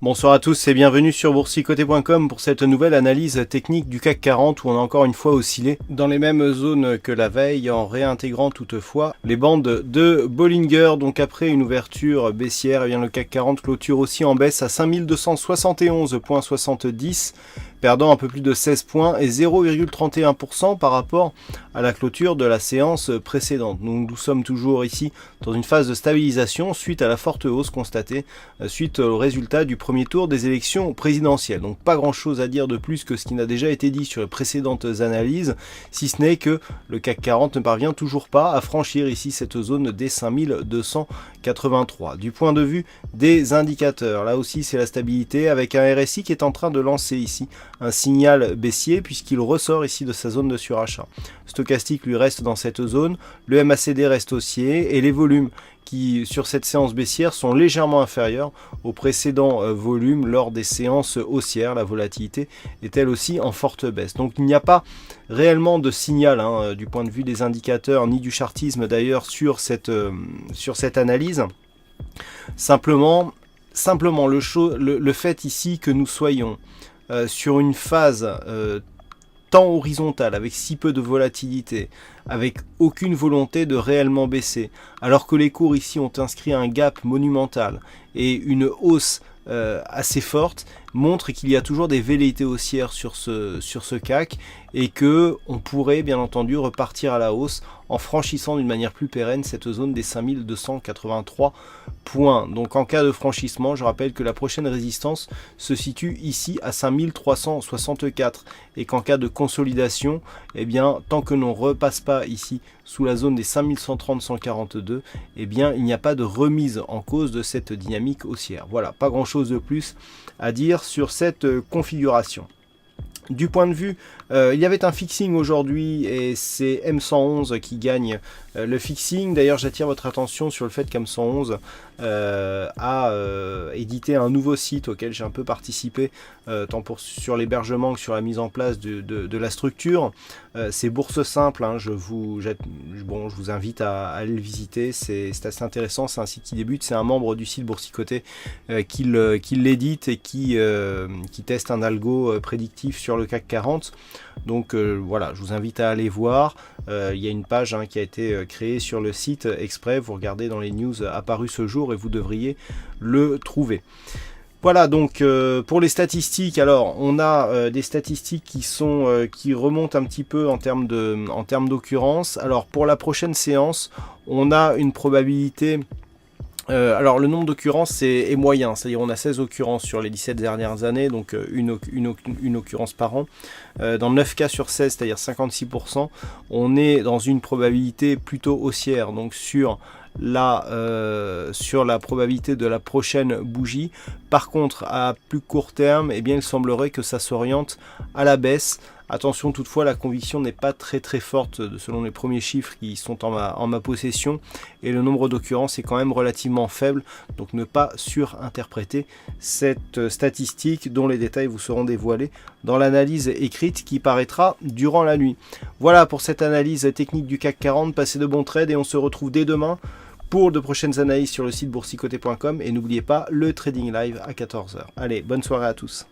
Bonsoir à tous et bienvenue sur boursicoté.com pour cette nouvelle analyse technique du CAC 40 où on a encore une fois oscillé dans les mêmes zones que la veille en réintégrant toutefois les bandes de Bollinger. Donc après une ouverture baissière, eh bien le CAC 40 clôture aussi en baisse à 5271,70, perdant un peu plus de 16 points et 0,31% par rapport à la clôture de la séance précédente. Donc nous sommes toujours ici dans une phase de stabilisation suite à la forte hausse constatée suite au résultat du premier tour des élections présidentielles. Donc pas grand chose à dire de plus que ce qui n'a déjà été dit sur les précédentes analyses, si ce n'est que le CAC 40 ne parvient toujours pas à franchir ici cette zone des 5283. Du point de vue des indicateurs, là aussi c'est la stabilité avec un RSI qui est en train de lancer ici un signal baissier puisqu'il ressort ici de sa zone de surachat. Stochastique lui reste dans cette zone, le MACD reste haussier et les volumes qui sur cette séance baissière sont légèrement inférieurs aux précédents volumes lors des séances haussières. La volatilité est elle aussi en forte baisse. Donc il n'y a pas réellement de signal du point de vue des indicateurs ni du chartisme d'ailleurs sur cette analyse. Simplement le fait ici que nous soyons sur une phase tant horizontale, avec si peu de volatilité, avec aucune volonté de réellement baisser, alors que les cours ici ont inscrit un gap monumental et une hausse assez forte, montre qu'il y a toujours des velléités haussières sur ce CAC et que on pourrait bien entendu repartir à la hausse en franchissant d'une manière plus pérenne cette zone des 5283 points. Donc en cas de franchissement, je rappelle que la prochaine résistance se situe ici à 5364 et qu'en cas de consolidation, eh bien tant que l'on ne repasse pas ici sous la zone des 5130-142, eh bien il n'y a pas de remise en cause de cette dynamique haussière. Voilà, pas grand chose de plus à dire sur cette configuration. Du point de vue, il y avait un fixing aujourd'hui et c'est M111 qui gagne le fixing. D'ailleurs, j'attire votre attention sur le fait qu'M111 a édité un nouveau site auquel j'ai un peu participé, tant sur l'hébergement que sur la mise en place de la structure. C'est Bourse Simple, je vous invite à aller le visiter, c'est assez intéressant, c'est un site qui débute, c'est un membre du site Boursicoté qui l'édite et qui teste un algo prédictif sur le CAC 40. Donc voilà, je vous invite à aller voir. Il y a une page qui a été créée sur le site exprès. Vous regardez dans les news apparues ce jour et vous devriez le trouver. Voilà donc pour les statistiques. Alors on a des statistiques qui remontent un petit peu en termes d'occurrence. Alors pour la prochaine séance, on a une probabilité. Alors le nombre d'occurrences est moyen, c'est-à-dire on a 16 occurrences sur les 17 dernières années, donc une occurrence par an. Dans 9 cas sur 16, c'est-à-dire 56%, on est dans une probabilité plutôt haussière, donc sur la probabilité de la prochaine bougie. Par contre, à plus court terme, eh bien, il semblerait que ça s'oriente à la baisse. Attention toutefois, la conviction n'est pas très forte selon les premiers chiffres qui sont en ma possession et le nombre d'occurrences est quand même relativement faible, donc ne pas surinterpréter cette statistique dont les détails vous seront dévoilés dans l'analyse écrite qui paraîtra durant la nuit. Voilà pour cette analyse technique du CAC 40, passez de bons trades et on se retrouve dès demain pour de prochaines analyses sur le site boursicoté.com et n'oubliez pas le trading live à 14h. Allez, bonne soirée à tous.